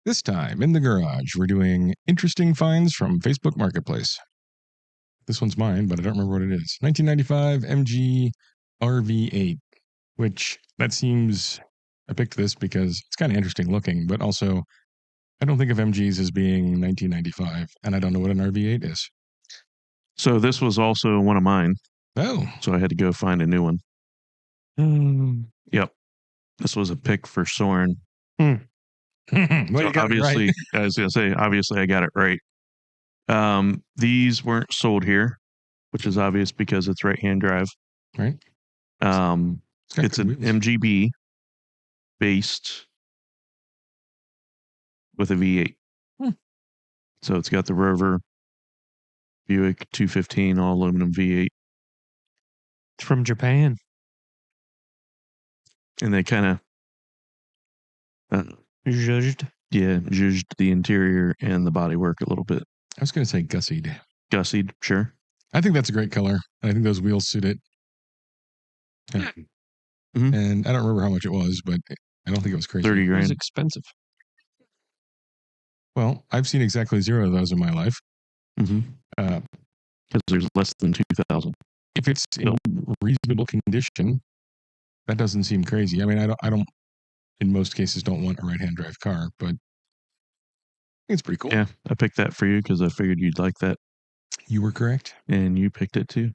This time in the garage, we're doing interesting finds from Facebook Marketplace. This one's mine, but I don't remember what it is. 1995 MG RV8, which that seems, I picked this because it's kind of interesting looking, but also I don't think of MGs as being 1995, and I don't know what an RV8 is. So this was also one of mine. Oh. So I had to go find a new one. Yep. This was a pick for Soren. Well, So you got it obviously, right. I was going to say, obviously I got it right. These weren't sold here, which is obvious because it's right-hand drive. Right. It's an MGB based with a V8. So it's got the Rover Buick 215 all aluminum V8. It's from Japan. And they kind of Judged the interior and the bodywork a little bit. I was going to say gussied. Gussied, sure. I think that's a great color. I think those wheels suit it. Yeah. Mm-hmm. And I don't remember how much it was, but I don't think it was crazy. 30 It grand. was expensive. Well, I've seen exactly 0 of those in my life. Mm-hmm. Because there's less than 2,000. If it's in reasonable condition, that doesn't seem crazy. I mean, I don't, in most cases, don't want a right-hand drive car, but it's pretty cool. Yeah, I picked that for you because I figured you'd like that. You were correct. And you picked it too.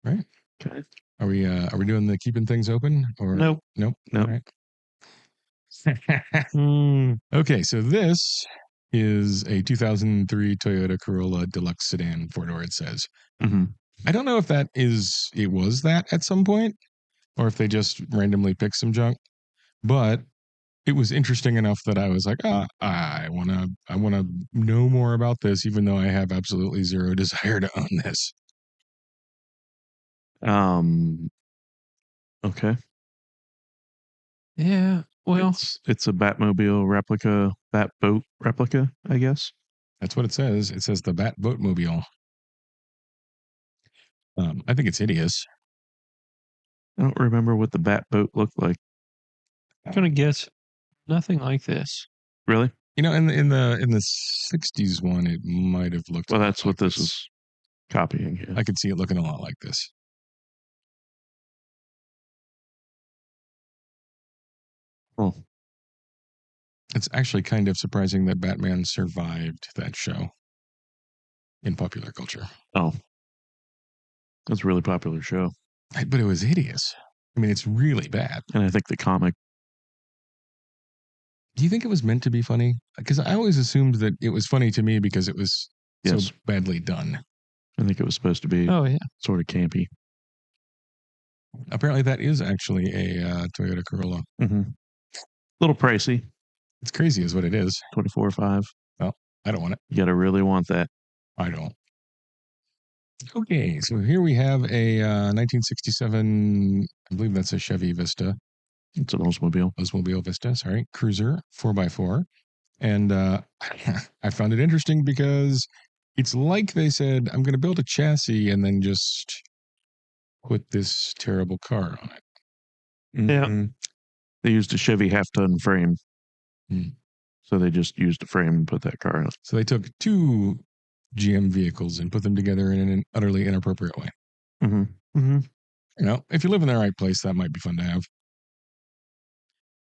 Right. Okay. Are we doing the keeping things open or Nope. Nope. Nope. All right. Okay, so this is a 2003 Toyota Corolla Deluxe Sedan 4-door, it says. Mm-hmm. I don't know if it was that at some point or if they just randomly picked some junk, but it was interesting enough that I was like, I want to know more about this, even though I have absolutely 0 desire to own this. Okay. Yeah. Well, it's a Batmobile replica, Batboat replica, I guess. That's what it says. It says the Bat Boatmobile. I think it's hideous. I don't remember what the Batboat looked like. I'm gonna guess nothing like this. Really? You know, in the 60s one, it might have looked. Well, that's what this is copying. Yeah. I could see it looking a lot like this. Oh. It's actually kind of surprising that Batman survived that show in popular culture. Oh. That's a really popular show. But it was hideous. I mean, it's really bad. And I think the comic. Do you think it was meant to be funny? Because I always assumed that it was funny to me because it was so badly done. I think it was supposed to be sort of campy. Apparently that is actually a Toyota Corolla. Mm-hmm. Little pricey. It's crazy is what it is. 24.5. Well, I don't want it. You got to really want that. I don't. Okay, so here we have a 1967, I believe that's a Chevy Vista. It's an Oldsmobile. Oldsmobile Vista, sorry. Cruiser, 4x4. And I found it interesting because it's like they said, I'm going to build a chassis and then just put this terrible car on it. Mm-hmm. Yeah. They used a Chevy half-ton frame. So they just used a frame and put that car in. So they took 2 GM vehicles and put them together in an utterly inappropriate way. Mm-hmm. Mm-hmm. You know, if you live in the right place, that might be fun to have.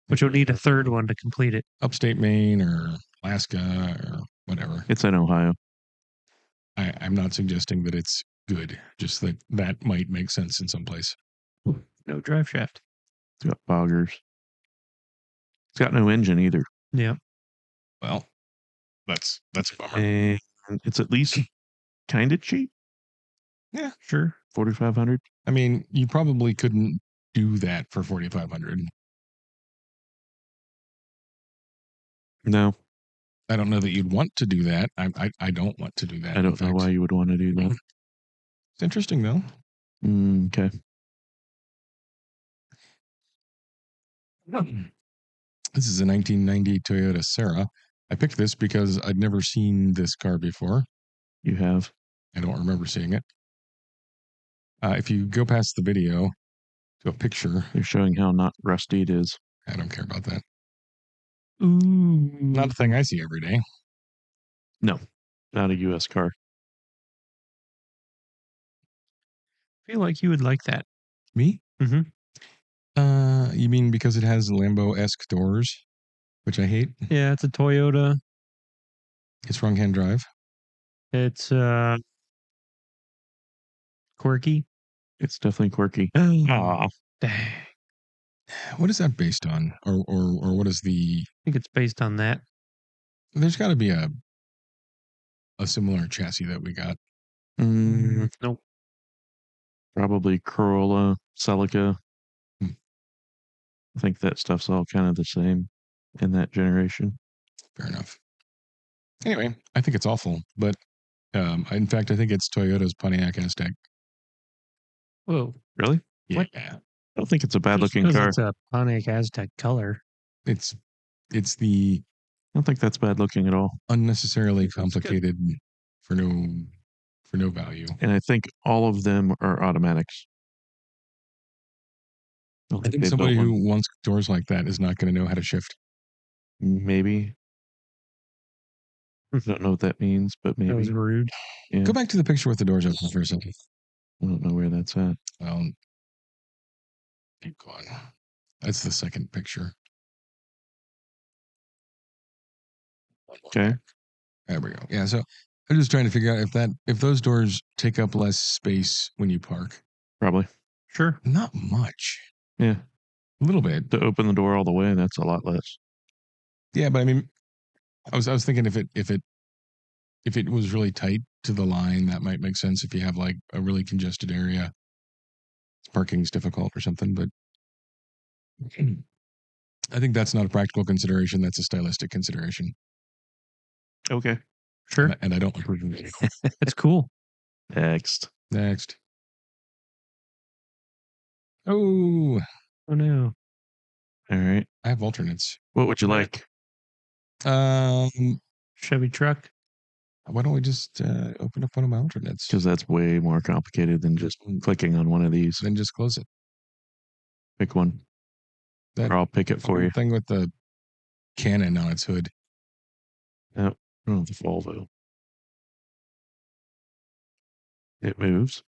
But you'll need a third one to complete it. Upstate Maine or Alaska or whatever. It's in Ohio. I'm not suggesting that it's good, just that might make sense in some place. No drive shaft. It's got boggers. It's got no engine either. Yeah. Well, that's a bummer. And it's at least kind of cheap. Yeah, sure. 4,500. I mean, you probably couldn't do that for 4,500. No. I don't know that you'd want to do that. I don't want to do that. I don't know why you would want to do that. It's interesting though. Okay. This is a 1990 Toyota Serra. I picked this because I'd never seen this car before. You have? I don't remember seeing it. If you go past the video to a picture. They're showing how not rusty it is. I don't care about that. Ooh. Not a thing I see every day. No, not a U.S. car. I feel like you would like that. Me? Mhm. You mean because it has Lambo-esque doors, which I hate? Yeah, it's a Toyota. It's wrong-hand drive. It's quirky. It's definitely quirky. Oh, Aw. dang. What is that based on, or what is the? I think it's based on that. There's got to be a similar chassis that we got. Nope. Probably Corolla, Celica. Hmm. I think that stuff's all kind of the same in that generation. Fair enough. Anyway, I think it's awful, but in fact, I think it's Toyota's Pontiac Aztek. Whoa. Really? What? Yeah, I don't think it's a bad Just looking 'cause car. it's a Pontiac Aztek color. it's the I don't think that's bad looking at all. unnecessarily It's good. complicated for no value. And I think all of them are automatics. I think they somebody built who one. wants doors like that is not going to know how to shift. Maybe. I don't know what that means, but That was maybe. rude. Yeah. Go back to the picture with the doors open for a second. I don't know where that's at. Well, keep going. That's the second picture. Okay. There we go. Yeah. So I'm just trying to figure out if those doors take up less space when you park. Probably. Sure. Not much. Yeah. A little bit. To open the door all the way, that's a lot less. Yeah, but I mean, I was thinking if it was really tight to the line, that might make sense. If you have like a really congested area, parking's difficult or something. But I think that's not a practical consideration. That's a stylistic consideration. Okay. Sure. And I don't approve of it. It's cool. Next. Next. Oh, Oh no. All right. I have alternates. What would you like? Chevy truck. Why don't we just open up one of my alternates? Because that's way more complicated than just clicking on one of these. Then just close it. Pick one. That Or I'll pick it for you. thing with the cannon on its hood. Yep. Oh, the Volvo. It moves.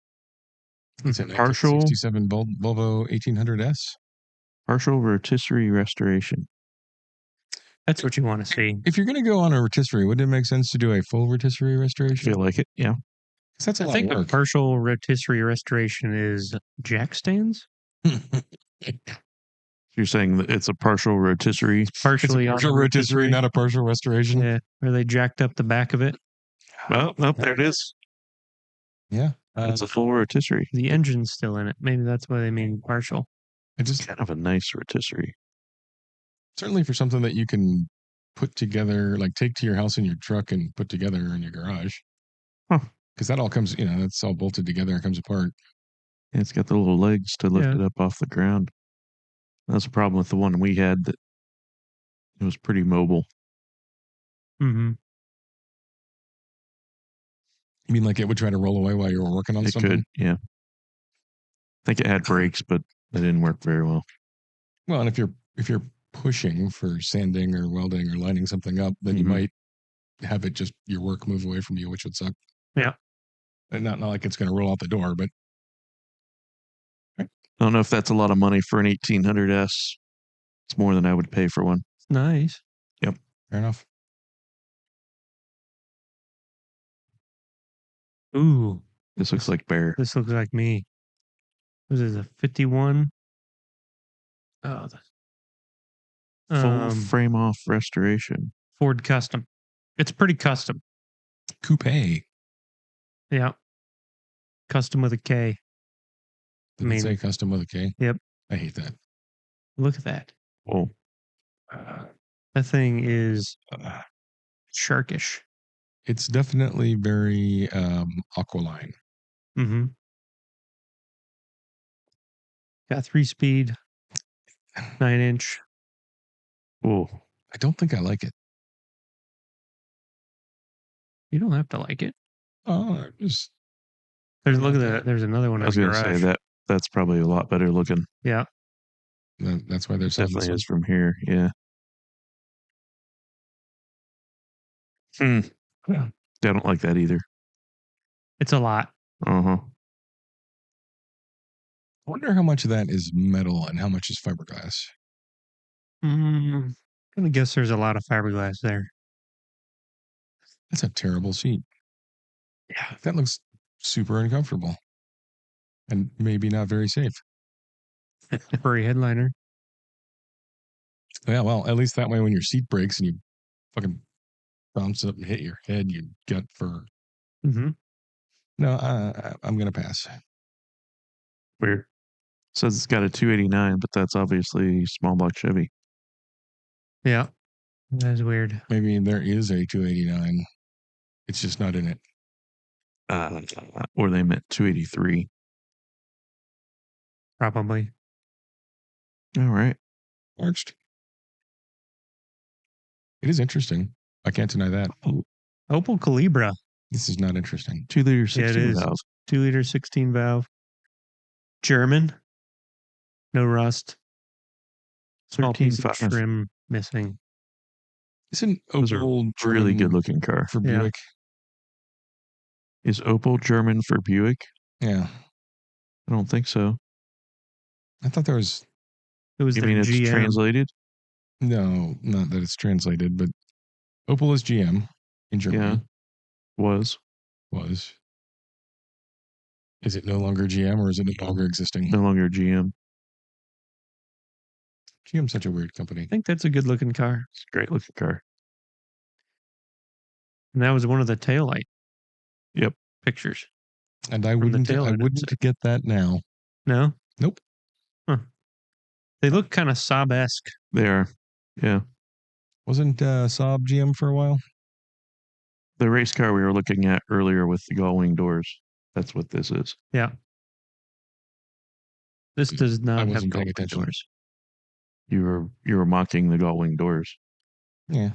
It's a Partial 1967 Volvo 1800S. partial rotisserie restoration. That's what you want to see. If you're going to go on a rotisserie, wouldn't it make sense to do a full rotisserie I restoration? feel like it. Yeah. 'Cause that's a I lot think of a work. partial rotisserie restoration is jack stands. You're saying that it's a partial rotisserie. It's a Partially on partial a rotisserie, not a partial restoration. Yeah, where they jacked up the back of it. Well, nope, there it is. Yeah. It's a full rotisserie. The engine's still in it. Maybe that's why they mean partial. I just Kind of a nice rotisserie. certainly for something that you can put together, like take to your house in your truck and put together in your garage. Huh. Because that all comes, that's all bolted together and comes apart. And it's got the little legs to lift Yeah. it up off the ground. That's the problem with the one we had, that it was pretty mobile. Mm-hmm. You mean like it would try to roll away while you were working on It something? could, yeah. I think it had brakes, but they didn't work very well. Well, and if you're pushing for sanding or welding or lining something up, then you Mhm. might have it just your work move away from you, which would suck. Yeah. And not like it's going to roll out the door, but I don't know if that's a lot of money for an 1800S. It's more than I would pay for one. It's nice. fair enough. Ooh, This looks like Bear. this looks like me. This is a 51. Oh, Full frame off restoration. Ford Custom. It's pretty custom. Coupe. Yeah. Custom with a K. Did I it say mean- custom with a K? Yep. I hate that. Look at that. Oh, That thing is sharkish. It's definitely very Aqualine. Mm-hmm. Got 3-speed, 9-inch. oh, I don't think I like it. You don't have to like it. Oh, just Look at that. There's another one I in was the going to garage. say that's probably a lot better looking. Yeah. that's why they're selling this Definitely one. is from here. Yeah. Hmm. Yeah. I don't like that either. It's a lot. Uh-huh. I wonder how much of that is metal and how much is fiberglass. I'm gonna guess there's a lot of fiberglass there. That's a terrible seat. Yeah. That looks super uncomfortable and maybe not very safe. Furry headliner. Yeah, well, at least that way when your seat breaks and you fucking bounce up and hit your head, you gut fur. Mm-hmm. No, I'm going to pass. Weird. Says it's got a 289, but that's obviously small block Chevy. Yeah. That is weird. Maybe there is a 289. It's just not in it. Or they meant 283. Probably. All right. Arched. It is interesting. I can't deny that. Opel Calibra. This is not interesting. 2 liter Yeah, it 16 is. valve. 2-liter 16 valve. German. No rust. Small piece of 13.5. trim missing. Isn't Those are Opel really German good looking car. for Yeah. Buick? Is Opel German for Buick? Yeah. I don't think so. I thought there was, It was You their mean it's GM. translated? no, not that it's translated, but Opel is GM in Germany. Was. Was. Is it no longer GM or is it no longer existing? No longer GM. GM's such a weird company. I think that's a good looking car. It's a great looking car. And that was one of the taillight Yep. pictures. And I From the wouldn't tail end, wouldn't get that now. No? Nope. They look kind of Saab-esque. They are. Yeah. Wasn't Saab GM for a while? The race car we were looking at earlier with the gull-wing doors. That's what this is. Yeah. This does not have wasn't paying gull-wing attention. doors. You were mocking the gull-wing doors. Yeah.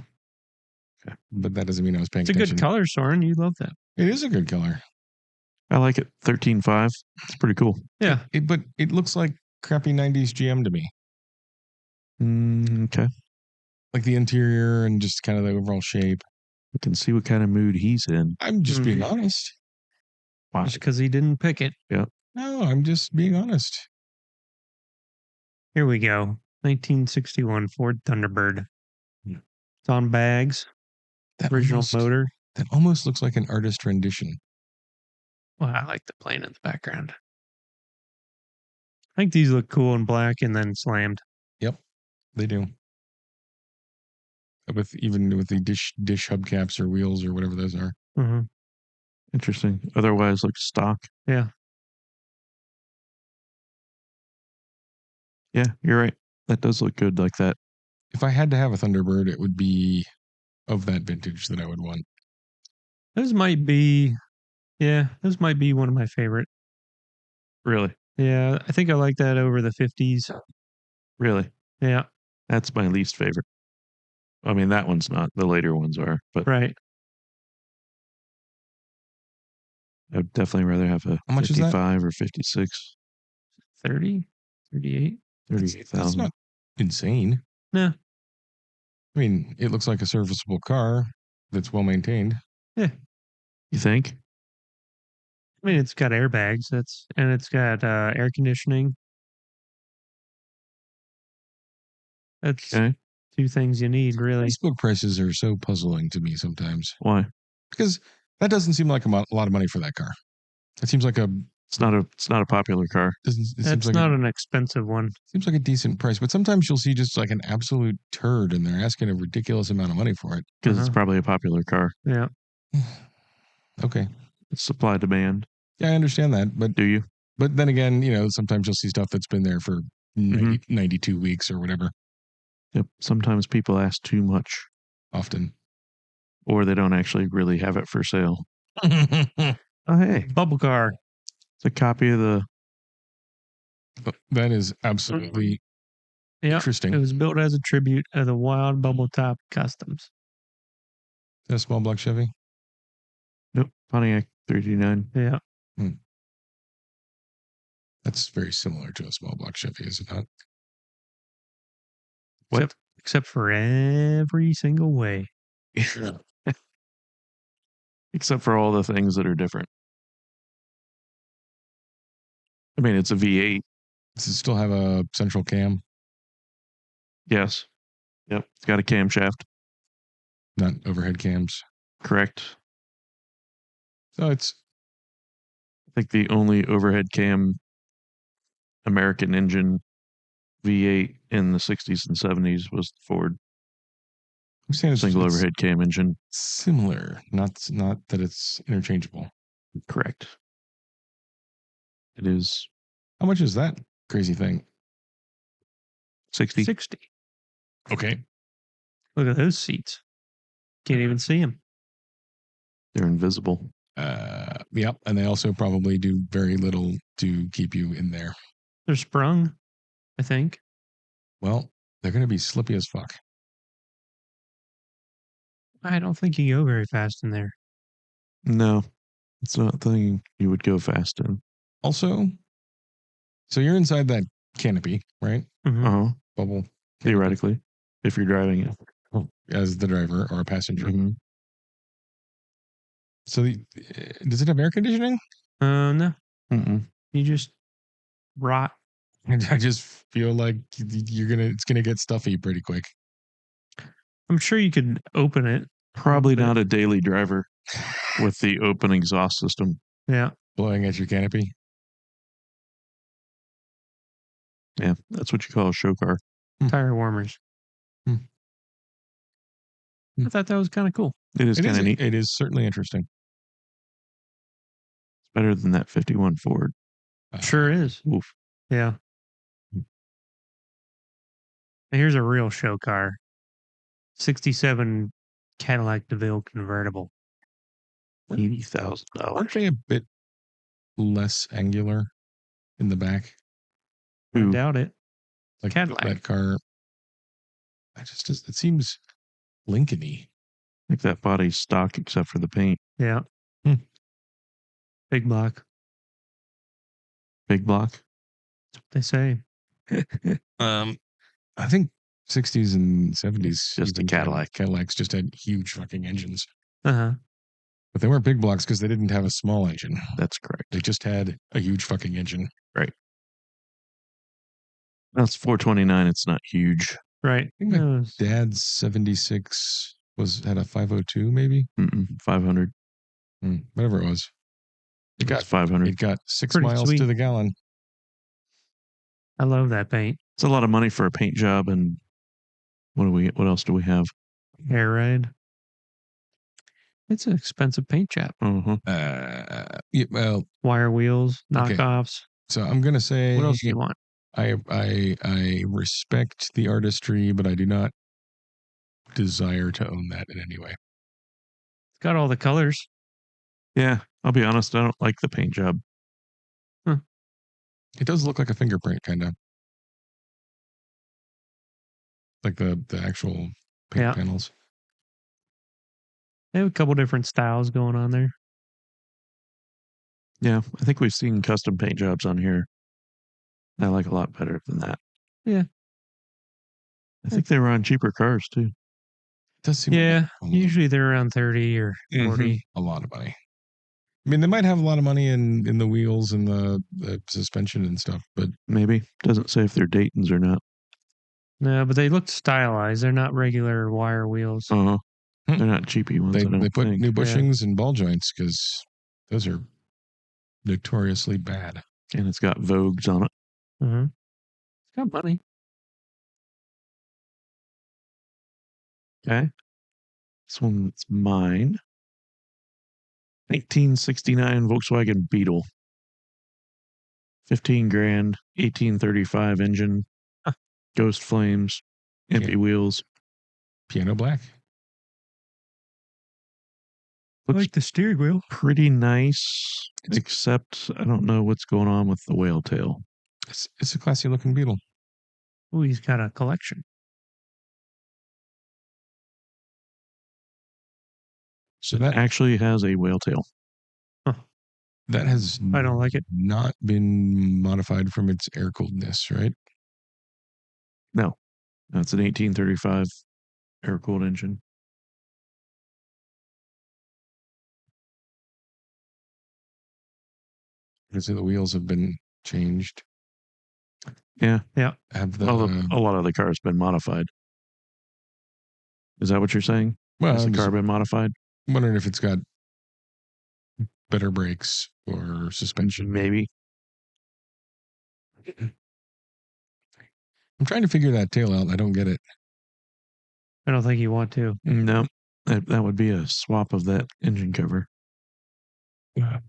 Okay. But that doesn't mean I was paying It's a attention. good color, Soren. You love that. It is a good color. I like it. 13.5. It's pretty cool. Yeah. But it looks like crappy 90s GM to me. Okay. Like the interior and just kind of the overall shape. We can see what kind of mood he's in. I'm just being honest. Wow. Just because he didn't pick it. No, I'm just being honest. Here we go. 1961 Ford Thunderbird. Yeah. It's on bags. Original motor. That almost looks like an artist rendition. Well, I like the plane in the background. I think these look cool in black and then slammed. Yep, they do. Even with the dish hubcaps or wheels or whatever those are. Mm-hmm. Interesting. Otherwise, looks stock. Yeah. Yeah, you're right. That does look good like that. If I had to have a Thunderbird, it would be of that vintage that I would want. This might be one of my favorite. Really? Yeah, I think I like that over the 50s. Really? Yeah. That's my least favorite. I mean, that one's not. The later ones are, but Right. I'd definitely rather have a How much is that? 55 or 56. 30, 38. That's 38,000. not insane. Nah. I mean, it looks like a serviceable car that's well maintained. Yeah. You think? I mean, it's got airbags. And it's got air conditioning. That's Okay. two things you need, really. Facebook prices are so puzzling to me sometimes Why? because that doesn't seem like a lot of money for that car. It seems like It's not a popular car. It's not an expensive one. Seems like a decent price, but sometimes you'll see just like an absolute turd and they're asking a ridiculous amount of money for it. Because it's probably a popular car. Yeah. Okay. It's supply demand. Yeah, I understand that, but Do you? But then again, sometimes you'll see stuff that's been there for 92 weeks or whatever. Yep. Sometimes people ask too much. Often. Or they don't actually really have it for sale. Oh, hey. Bubble car. It's a copy of the... That is absolutely interesting. It was built as a tribute of the Wild Bubble Top Customs. Is that a small block Chevy? Nope. Pontiac 329. Yeah. That's very similar to a small block Chevy, is it not? What? Except for every single way. except for all the things that are different. I mean, it's a V8. Does it still have a central cam? Yes. Yep. It's got a camshaft. Not overhead cams. Correct. So it's I think the only overhead cam American engine V8 in the 60s and 70s was the Ford I'm saying it's single overhead cam engine. similar, not that it's interchangeable. Correct. It is How much is that crazy thing? 60. 60. Okay. Look at those seats. Can't even see them. They're invisible. Yep. And they also probably do very little to keep you in there. They're sprung, I think. Well, they're going to be slippy as fuck. I don't think you go very fast in there. No, it's not a thing you would go fast in. Also, so you're inside that canopy, right? Mhm. Uh-huh. Bubble. Canopy Theoretically, if you're driving it. as the driver or a passenger. Mhm. So does it have air conditioning? No. Mm-mm. You just rot. I just feel like it's gonna get stuffy pretty quick. I'm sure you could open it. Probably not a daily driver with the open exhaust system. Yeah. Blowing at your canopy. Yeah, that's what you call a show car. Tire warmers. Hmm. I thought that was kind of cool. It is kind of neat. It is certainly interesting. It's better than that 51 Ford. Sure is. Oof. Yeah. Here's a real show car. 67 Cadillac DeVille convertible. $80,000. Aren't they a bit less angular in the back? I Ooh. doubt it. Like Cadillac. that car. It seems Lincoln-y. Like that body's stock except for the paint. Yeah. Hmm. Big block. Big block. That's what they say. I think 60s and 70s. Just a even Cadillac. Cadillacs just had huge fucking engines. Uh-huh. But they weren't big blocks because they didn't have a small engine. That's correct. They just had a huge fucking engine. That's 429. It's not huge. Right. I think my That was- dad's 76 had a 502 maybe. 500. Whatever it was. It It's got 500. It got 6 Pretty miles sweet. to the gallon. I love that paint. It's a lot of money for a paint job. And what else do we have? Air ride. It's an expensive paint job. Uh-huh. Yeah, well, Wire wheels, Okay. knockoffs. so I'm gonna say What else do you want? I respect the artistry, but I do not desire to own that in any way. It's got all the colors. Yeah, I'll be honest. I don't like the paint job. It does look like a fingerprint, kind of like the actual paint Yeah. panels. They have a couple different styles going on there. Yeah, I think we've seen custom paint jobs on here. I like a lot better than that. Yeah. I think they were on cheaper cars too. It does seem Yeah. like Usually they're around 30 or 40. a lot of money. I mean, they might have a lot of money in the wheels and the suspension and stuff, but Maybe. Doesn't say if they're Dayton's or not. No, but they look stylized. They're not regular wire wheels. Uh-huh. Hmm. They're not cheapy ones. I don't they put think. new bushings and ball joints because those are notoriously bad. And it's got Vogues on it. Mm-hmm. It's got money. Okay. This one's mine. 1969 Volkswagen Beetle. 15 grand, 1835 engine, ghost flames, empty Yeah. wheels. Piano black. I Looks like the steering wheel. pretty nice, except I don't know what's going on with the whale tail. It's a classy looking Beetle. Oh, he's got a collection. So It that actually has a whale tail. that has I don't like it. not been modified from its air coolness, right? No, that's an 1835 air cooled engine. So the wheels have been changed. Yeah. Have the A lot of the car's been modified. Is that what you're saying? well, Has the I'm car just been modified? wondering if it's got better brakes or suspension. Maybe. I'm trying to figure that tail out. I don't get it. I don't think you want to. No. That would be a swap of that engine cover. Is Yeah,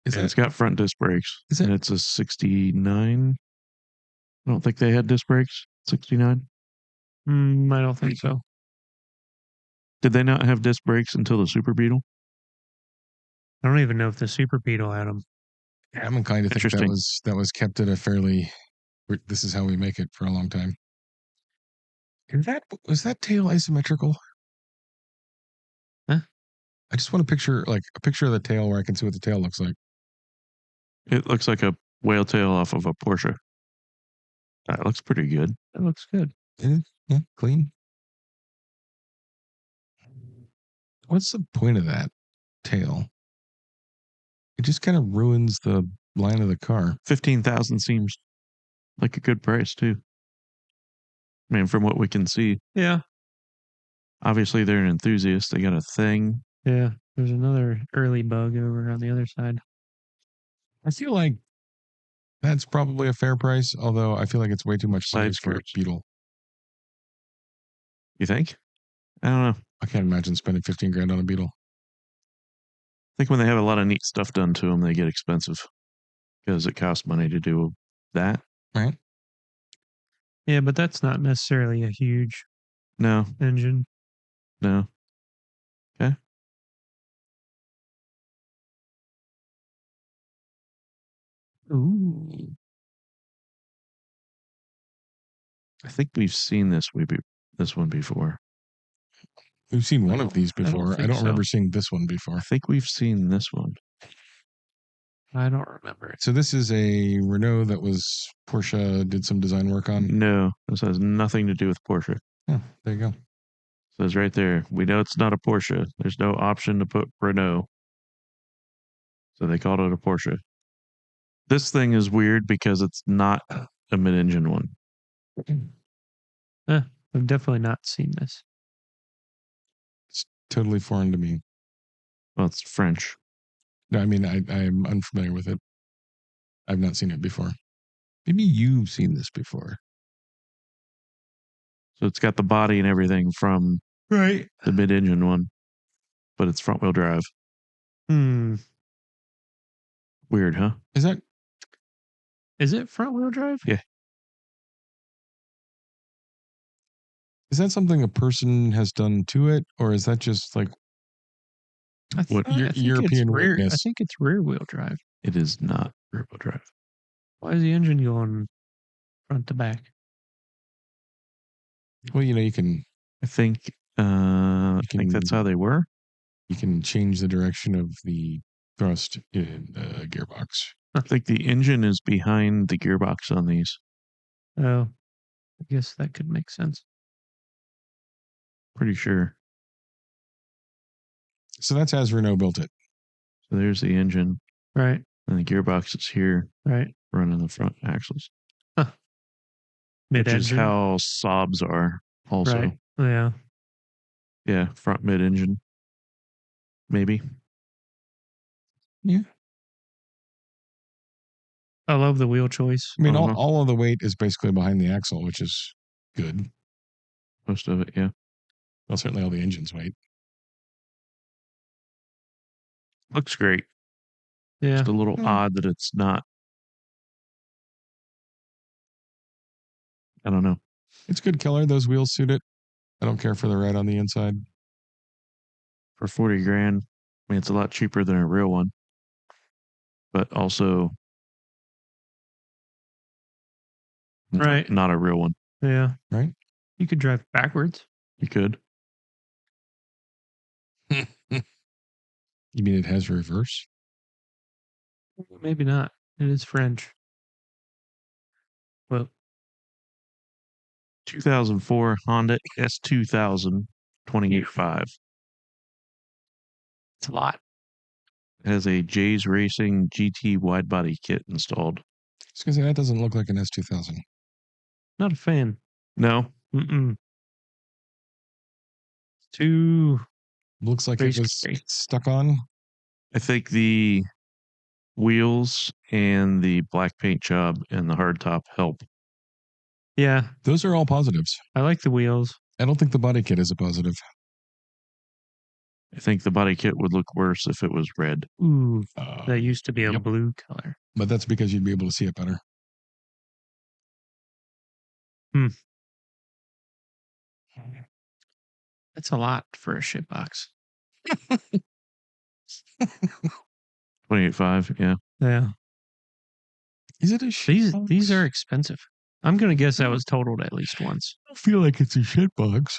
that it's got front disc brakes. Is it- And it's a 69. I don't think they had disc brakes. 69. I don't think so. Did they not have disc brakes until the Super Beetle? I don't even know if the Super Beetle had them. I'm inclined to think Interesting. that was kept at a fairly. This is how we make it for a long time. Was that tail asymmetrical? Huh? I just want to picture a picture of the tail where I can see what the tail looks like. It looks like a whale tail off of a Porsche. That looks pretty good. That looks good. Yeah, clean. What's the point of that tail? It just kind of ruins the line of the car. 15,000 seems like a good price too. I mean, from what we can see, Yeah. obviously they're an enthusiast. They got a thing. Yeah. There's another early bug over on the other side. I feel like that's probably a fair price, although I feel like it's way too much to Side use for a skirts. Beetle. You think? I don't know. I can't imagine spending 15 grand on a Beetle. I think when they have a lot of neat stuff done to them, they get expensive because it costs money to do that. Right? Yeah, but that's not necessarily a huge No, engine. no. Okay. Ooh. I think we've seen this one before. We've seen one of these I don't before. I think don't so. remember seeing this one before. I think we've seen this one. I don't remember it. So this is a Renault that was Porsche did some design work on. No, this has nothing to do with Porsche. Yeah, there you go. Says right there. We know it's not a Porsche. There's no option to put Renault. So they called it a Porsche. This thing is weird because it's not a mid-engine one. I've definitely not seen this. It's totally foreign to me. Well, it's French. No, I mean I'm unfamiliar with it. I've not seen it before. Maybe you've seen this before. So it's got the body and everything from Right. the mid-engine one, but it's front-wheel drive. Weird, huh? Is it front wheel drive? Yeah. Is that something a person has done to it, or is that just like What? I think European it's rear. I weakness? think it's rear wheel drive. It is not rear-wheel drive. Why is the engine going front to back? Well, you can I think that's how they were. you can change the direction of the thrust in the gearbox. I think the engine is behind the gearbox on these. Oh, I guess that could make sense. Pretty sure. So that's as Renault built it. So there's the engine, Right. and the gearbox is here, Right. running the front axles, Mid which is engine. how Saabs are also. Right. Yeah. Yeah, front mid-engine. Maybe. Yeah. I love the wheel choice. I mean, Uh-huh. all of the weight is basically behind the axle, which is good. Most of it, yeah. Well, certainly all the engine's weight. Looks great. Yeah. Just a little odd that it's not. I don't know. It's good color. Those wheels suit it. I don't care for the red on the inside. For 40 grand, I mean, it's a lot cheaper than a real one. But also, Right. not a real one. Yeah. Right. You could drive backwards. You could. You mean it has reverse? Maybe not. It is French. Well, 2004 Honda S2000 28.5. it's a lot. has a Jays Racing GT wide body kit installed. I was gonna say that doesn't look like an S2000. Not a fan. No, Mm-mm. It's too Looks like Race it was gray. stuck on. I think the wheels and the black paint job and the hardtop help. Yeah, Those are all positives. I like the wheels. I don't think the body kit is a positive. I think the body kit would look worse if it was red. Ooh, Uh, that used to be a yep. blue color. But that's because you'd be able to see it better. That's a lot for a shit box. 28.5, yeah. Yeah. Is it a shit box? These are expensive. I'm gonna guess that was totaled at least once. I feel like it's a shit box.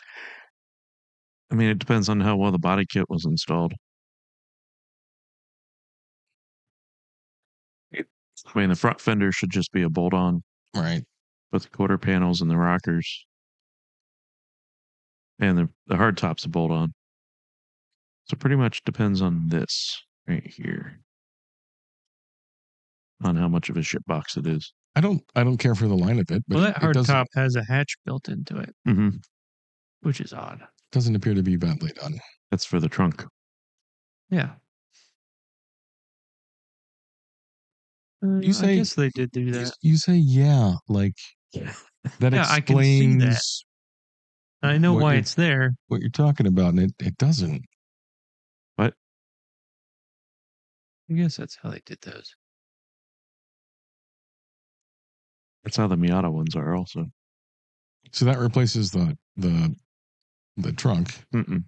I mean, it depends on how well the body kit was installed. I mean, the front fender should just be a bolt-on, Right. but the quarter panels and the rockers and the hardtop's a bolt-on. So pretty much depends on this right here, on how much of a shit box it is. I don't care for the line of it, but Well, that it hard doesn't, top has a hatch built into it, Mm-hmm. which is odd. doesn't appear to be badly done. That's for the trunk. Yeah. You say- I guess they did do that. You say yeah, like that Yeah, I can see that. explains I know what why you're- it's there. what you're talking about, and it doesn't. But I guess that's how they did those. that's how the Miata ones are also. So that replaces the trunk. Mm-mm.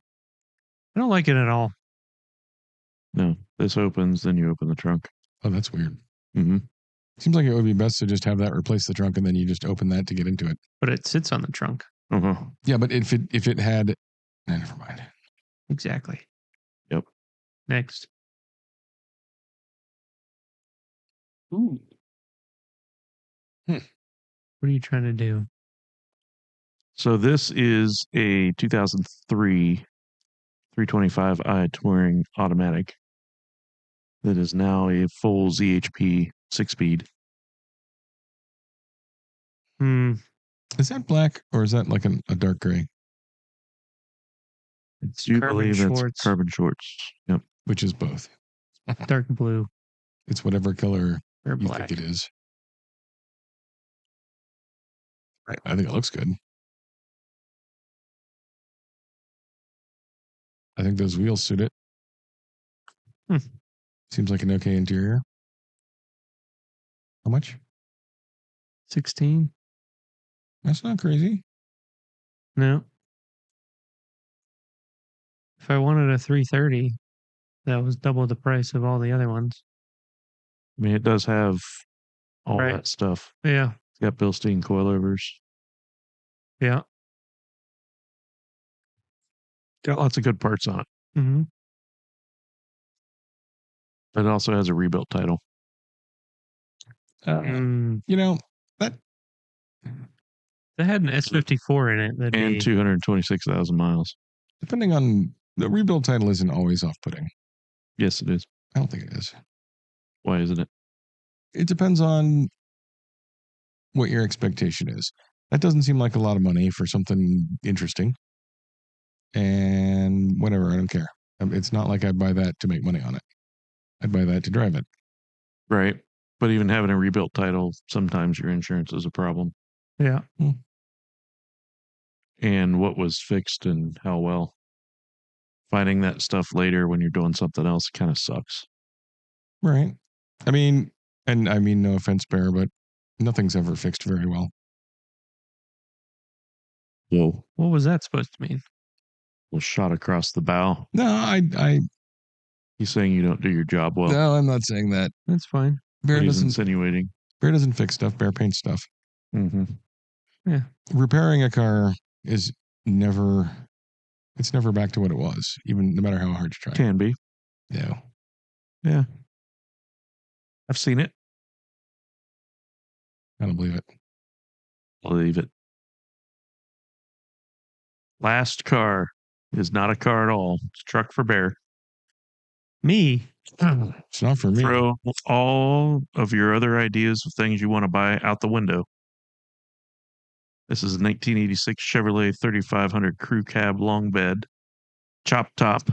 I don't like it at all. No, this opens, then you open the trunk. Oh, that's weird. Mm-hmm. Seems like it would be best to just have that replace the trunk, and then you just open that to get into it. But it sits on the trunk. Uh-huh. Yeah, but if it had, never mind. Exactly. Yep. Next. Ooh. Hmm. What are you trying to do? So this is a 2003 325i Touring automatic that is now a full ZHP 6-speed. Is that black or is that like a dark gray? It's Do you Carbon believe Schwartz, it's carbon shorts? Yep. Which is both. dark blue, It's whatever color or you black. think it is. I think it looks good. I think those wheels suit it. Hmm. Seems like an okay interior. How much? 16? That's not crazy. No. If I wanted a 330, that was double the price of all the other ones. I mean, it does have all Right. that stuff. Yeah. It's got Bilstein coilovers. Yeah. Got lots of good parts on it. Mm-hmm. But it also has a rebuilt title. You know, that They had an S54 in it. That'd And be 226,000 miles. depending on the rebuild title isn't always off-putting. Yes, it is. I don't think it is. Why isn't it? It depends on what your expectation is. That doesn't seem like a lot of money for something interesting. And whatever, I don't care. It's not like I'd buy that to make money on it. I'd buy that to drive it. Right. But even having a rebuilt title, sometimes your insurance is a problem. yeah. And what was fixed and how well. Finding that stuff later when you're doing something else kind of sucks. Right. I mean, and I mean no offense, Bear, but nothing's ever fixed very well. Whoa. What was that supposed to mean? Was shot across the bow. No, I He's saying you don't do your job well. no, I'm not saying that. That's fine. Bear He's doesn't insinuating. Bear doesn't fix stuff. Bear paints stuff. Mm-hmm. Repairing a car is never back to what it was, even no matter how hard you try. Can be. Yeah. Yeah. I've seen it. I don't believe it. Believe it. Last car is not a car at all. It's a truck for Bear. Me? It's not for me. Throw all of your other ideas of things you want to buy out the window. This is a 1986 Chevrolet 3500 crew cab long bed, chop top,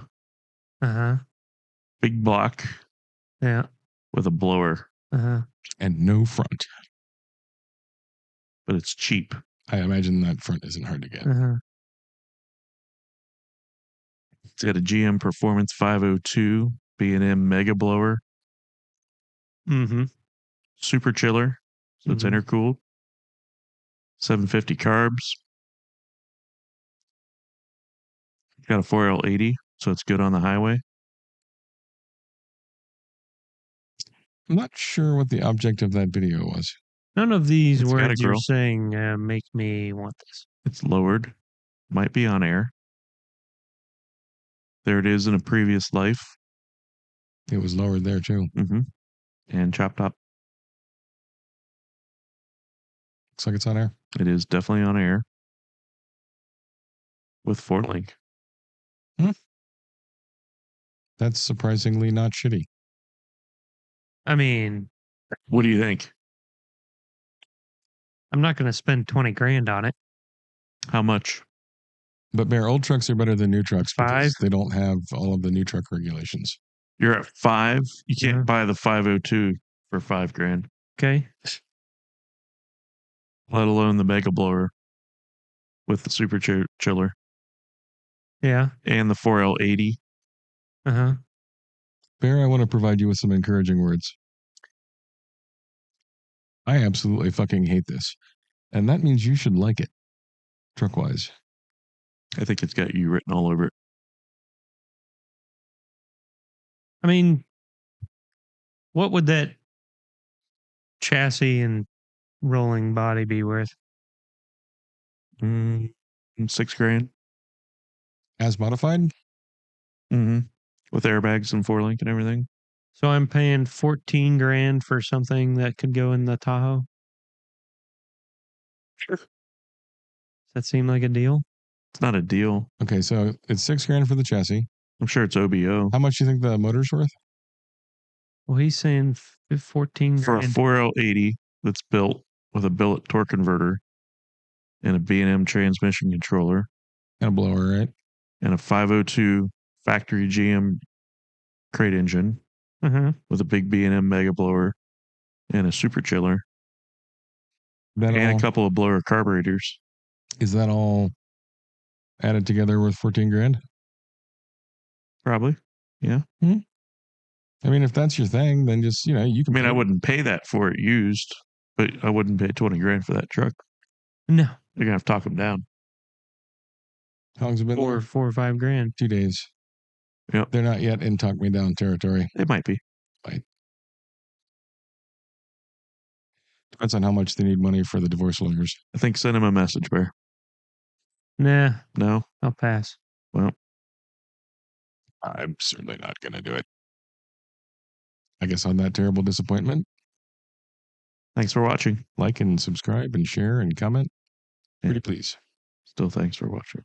Uh-huh. big block Yeah. with a blower, Uh-huh. And no front. but it's cheap. I imagine that front isn't hard to get. Uh-huh. It's got a GM Performance 502 B&M mega blower, Mm-hmm. super chiller, so it's Mhm. intercooled, 750 carbs. Got a 4L80, so it's good on the highway. I'm not sure what the object of that video was. None of these It's got a words you're grill. saying make me want this. It's lowered, might be on air. There it is in a previous life. It was lowered there too. Mm-hmm. And chopped up. Looks like it's on air. It is definitely on air with 4Link. That's surprisingly not shitty. I mean, What do you think? I'm not going to spend 20 grand on it. How much? But Bear, old trucks are better than new trucks because 5? they don't have all of the new truck regulations. You're at 5. You can't Yeah. buy the 502 for 5 grand, Okay. let alone the mega blower with the super chiller Yeah. and the 4L80. Uh-huh. Bear, I want to provide you with some encouraging words. I absolutely fucking hate this. And that means you should like it, truck-wise. I think it's got you written all over it. I mean, what would that chassis and rolling body be worth? 6 grand. As modified? Mm-hmm. With airbags and 4Link and everything. So I'm paying 14 grand for something that could go in the Tahoe? Sure. Does that seem like a deal? It's not a deal. Okay, so it's 6 grand for the chassis. I'm sure it's OBO. How much do you think the motor's worth? Well, he's saying 14 For a grand. 4L80 that's built with a billet torque converter and a B&M transmission controller And a blower, right? and a 502 factory GM crate engine Uh-huh. with a big B&M mega blower and a super chiller and a couple of blower carburetors. Is that all added together worth 14 grand? Probably. Yeah. I mean, if that's your thing, then just, you I can. mean, I wouldn't pay that for it used, but I wouldn't pay 20 grand for that truck. No. You're going to have to talk them down. How long's it been there? 4 or 5 grand. 2 days. Yep. They're not yet in talk me down territory. It might be. Depends on how much they need money for the divorce lawyers. I think send him a message, Bear. Nah, No? I'll pass. Well, I'm certainly not going to do it. I guess on that terrible disappointment, thanks for watching. like and subscribe and share and comment. Pretty please. Still thanks for watching.